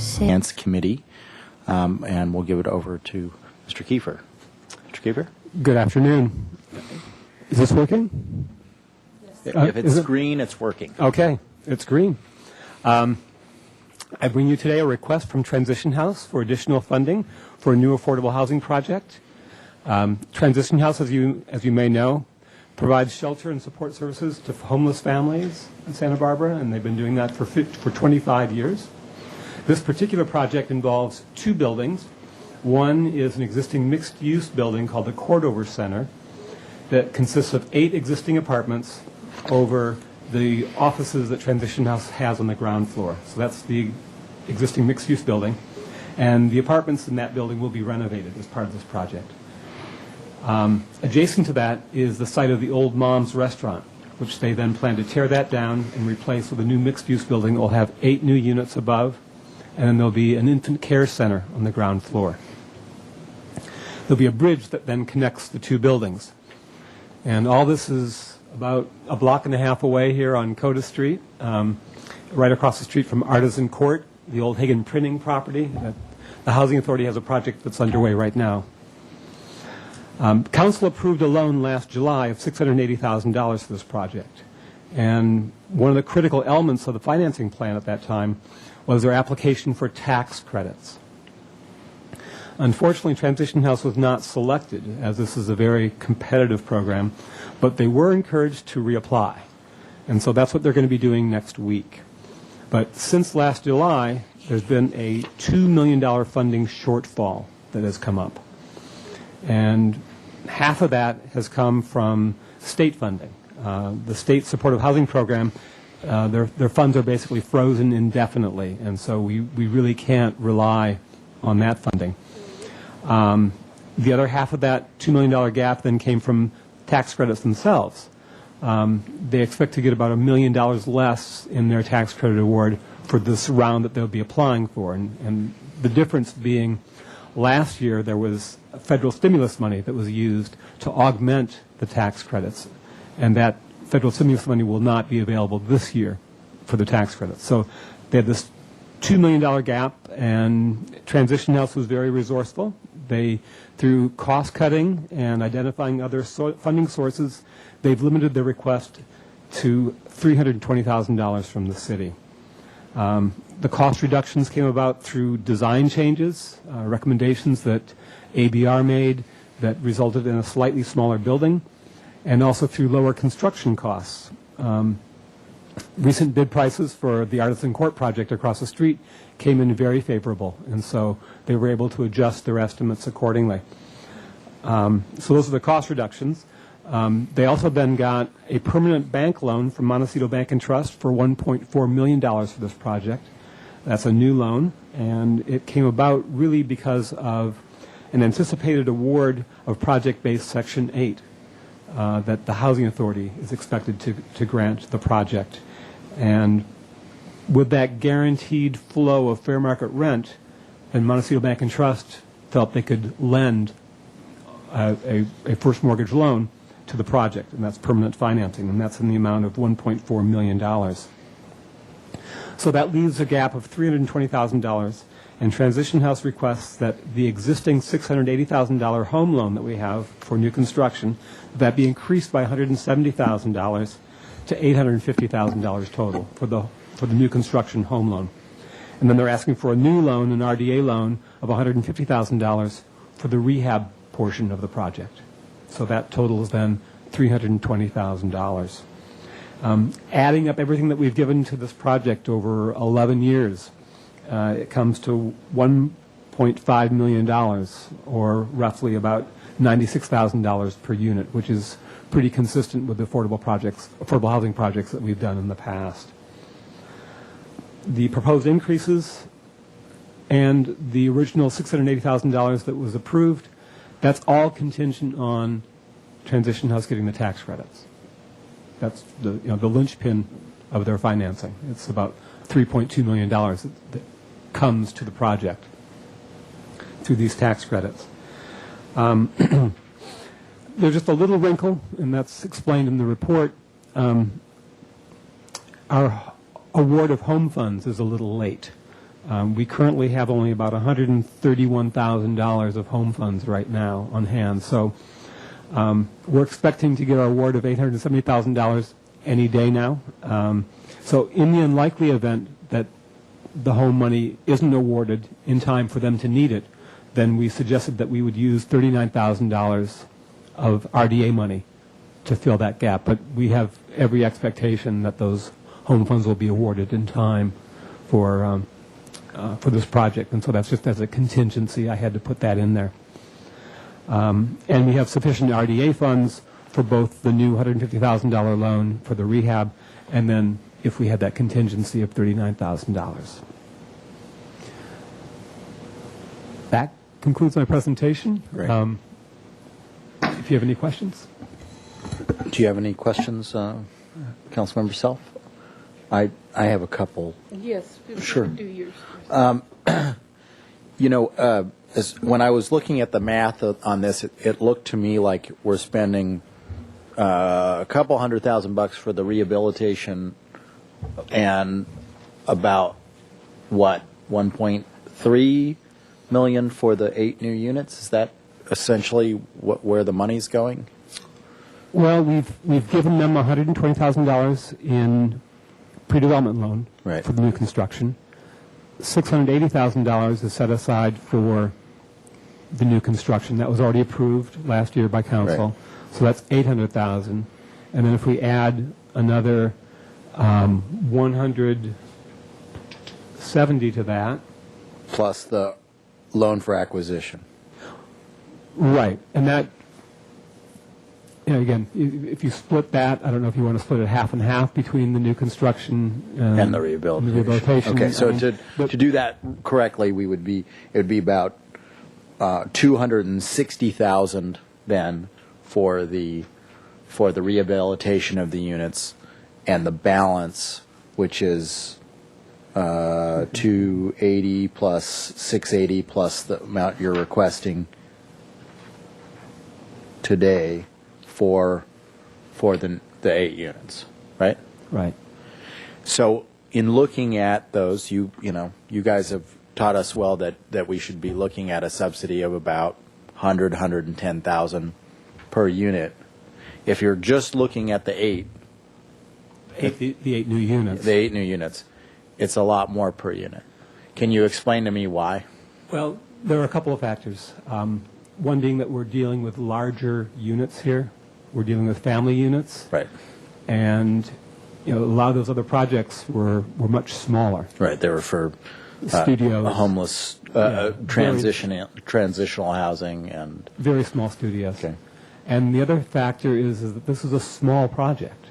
Finance Committee, and we'll give it over to Mr. Kiefer. Mr. Kiefer? Good afternoon. Is this working? If it's green, it's working. Okay, it's green. I bring you today a request from Transition House for additional funding for a new affordable housing project. Transition House, as you may know, provides shelter and support services to homeless families in Santa Barbara, and they've been doing that for 25 years. This particular project involves two buildings. One is an existing mixed-use building called the Cordover Center that consists of 8 existing apartments over the offices that Transition House has on the ground floor. So that's the existing mixed-use building. And the apartments in that building will be renovated as part of this project. Adjacent to that is the site of the Old Mom's Restaurant, which they then plan to tear that down and replace with a new mixed-use building that will have 8 new units above, and then there'll be an infant care center on the ground floor. There'll be a bridge that then connects the two buildings. And all this is about a block and a half away here on Coda Street, right across the street from Artisan Court, the old Hagen printing property. The Housing Authority has a project that's underway right now. Council approved a loan last July of $680,000 for this project. And one of the critical elements of the financing plan at that time was their application for tax credits. Unfortunately, Transition House was not selected, as this is a very competitive program, but they were encouraged to reapply. And so that's what they're going to be doing next week. But since last July, there's been a $2 million funding shortfall that has come up. And half of that has come from state funding. The state supportive housing program, their funds are basically frozen indefinitely, and so we really can't rely on that funding. The other half of that $2 million gap then came from tax credits themselves. They expect to get about $1 million less in their tax credit award for this round that they'll be applying for, and the difference being last year there was federal stimulus money that was used to augment the tax credits, and that federal stimulus money will not be available this year for the tax credits. So they had this $2 million gap, and Transition House was very resourceful. They, through cost cutting and identifying other funding sources, they've limited their request to $320,000 from the city. The cost reductions came about through design changes, recommendations that ABR made that resulted in a slightly smaller building, and also through lower construction costs. Recent bid prices for the Artisan Court project across the street came in very favorable, and so they were able to adjust their estimates accordingly. So those are the cost reductions. They also then got a permanent bank loan from Montecito Bank and Trust for $1.4 million for this project. That's a new loan, and it came about really because of an anticipated award of project-based Section 8 that the Housing Authority is expected to grant the project. And with that guaranteed flow of fair market rent, then Montecito Bank and Trust felt they could lend a first mortgage loan to the project, and that's permanent financing, and that's in the amount of $1.4 million. So that leaves a gap of $320,000, and Transition House requests that the existing $680,000 home loan that we have for new construction, that be increased by $170,000 to $850,000 total for the new construction home loan. And then they're asking for a new loan, an RDA loan, of $150,000 for the rehab portion of the project. So that total is then $320,000. Adding up everything that we've given to this project over 11 years, it comes to $1.5 million, or roughly about $96,000 per unit, which is pretty consistent with the affordable housing projects that we've done in the past. The proposed increases and the original $680,000 that was approved, that's all contingent on Transition House getting the tax credits. That's the linchpin of their financing. It's about $3.2 million that comes to the project through these tax credits. There's just a little wrinkle, and that's explained in the report. Our award of home funds is a little late. We currently have only about $131,000 of home funds right now on hand. So we're expecting to get our award of $870,000 any day now. So in the unlikely event that the home money isn't awarded in time for them to need it, then we suggested that we would use $39,000 of RDA money to fill that gap. But we have every expectation that those home funds will be awarded in time for this project. And so that's just as a contingency. I had to put that in there. And we have sufficient RDA funds for both the new $150,000 loan for the rehab, and then if we had that contingency of $39,000. That concludes my presentation. Great. If you have any questions. Do you have any questions, Councilmember Self? I have a couple. Yes. Sure. Do yours. You know, when I was looking at the math on this, it looked to me like we're spending a couple $100,000 for the rehabilitation and about, what, 1.3 million for the 8 new units? Is that essentially where the money's going? Well, we've given them $120,000 in pre-development loan Right. for the new construction. $680,000 is set aside for the new construction. That was already approved last year by council. Right. So that's $800,000. And then if we add another 170 to that, Plus the loan for acquisition. right, and that, you know, again, if you split that, I don't know if you want to split it half and half between the new construction And the rehabilitation. Okay, so to do that correctly, it would be about 260,000 then for the rehabilitation of the units, and the balance, which is 280 plus 680 plus the amount you're requesting today for the 8 units, right? Right. So in looking at those, you guys have taught us well that we should be looking at a subsidy of about 110,000 per unit. If you're just looking at the 8 The 8 new units. the 8 new units, it's a lot more per unit. Can you explain to me why? Well, there are a couple of factors. One being that we're dealing with larger units here. We're dealing with family units. Right. And, you know, a lot of those other projects were much smaller. Right. They were for Studios. homeless, Yeah, transitional housing, and Very small studios. Okay. And the other factor is that this is a small project.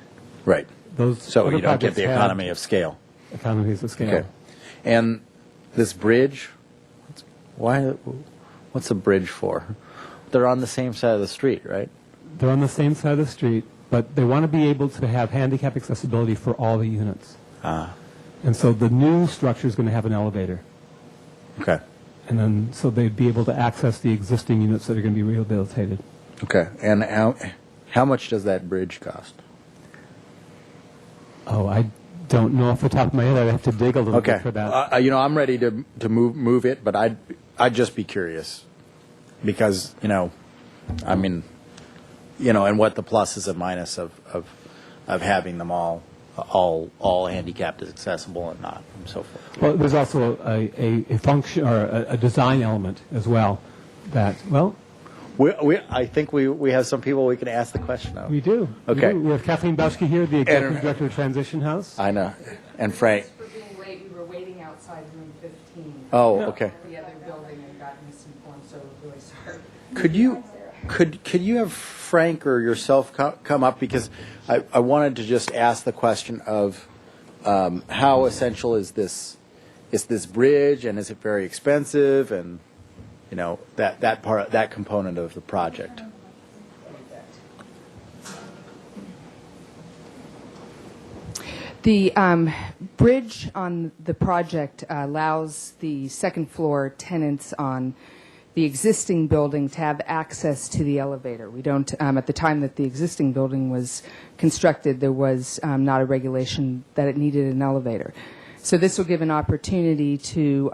right. Those So other you don't get projects the had economy of scale. economies of scale. Okay. And this bridge, what's the bridge for? They're on the same side of the street, right? They're on the same side of the street, but they want to be able to have handicap accessibility for all the units. And so the new structure is going to have an elevator. Okay. And then, so they'd be able to access the existing units that are going to be rehabilitated. Okay. And how much does that bridge cost? Oh, I don't know off the top of my head. I'd have to dig a little Okay. bit for that. I'm ready to move it, but I'd just be curious because, and what the pluses and minuses of having them all handicapped is accessible and not, and so forth. Well, there's also a function or a design element as well that, well, I think we have some people we can ask the question of. we do. Okay. We have Kathleen Bauschke here, the executive director of Transition House. I know. And Frank. For being late, we were waiting outside room 15. Oh, okay. The other building and got misinformed, so we're really sorry. Could you have Frank or yourself come up, because I wanted to just ask the question of how essential is this bridge, and is it very expensive, and that component of the project. The bridge on the project allows the second floor tenants on the existing building to have access to the elevator. We don't, at the time that the existing building was constructed, there was not a regulation that it needed an elevator. So this will give an opportunity to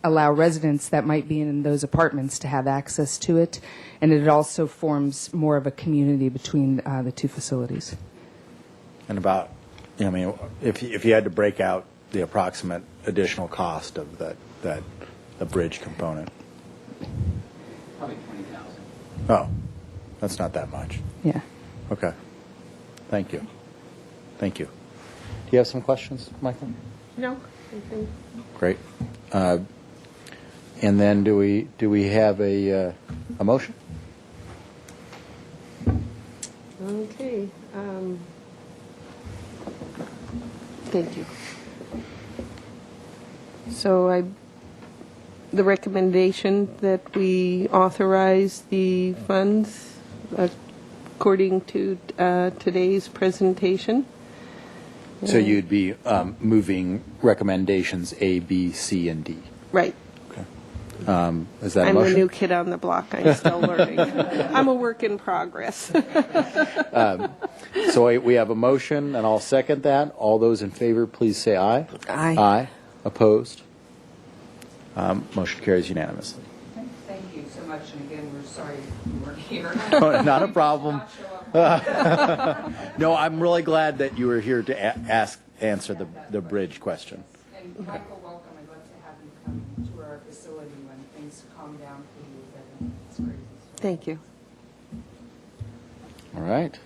allow residents that might be in those apartments to have access to it, and it also forms more of a community between the two facilities. And about, I mean, if you had to break out the approximate additional cost of the bridge component. Probably 20,000. Oh, that's not that much. Yeah. Okay. Thank you. Thank you. Do you have some questions, Michael? No, I think Great. And then do we have a motion? okay. Thank you. So the recommendation that we authorize the funds according to today's presentation. So you'd be moving recommendations A, B, C, and D. Right. Okay. Is that a I'm the motion? new kid on the block. I'm still learning. I'm a work in progress. So we have a motion, and I'll second that. All those in favor, please say aye. Aye. Aye. Opposed? Motion carries unanimously. Thank you so much, and again, we're sorry you weren't here. Not a problem. No, I'm really glad that you were here to answer the bridge question. And Michael, welcome. I'd love to have you come to our facility when things calm down for you. It's crazy. Thank you. All right.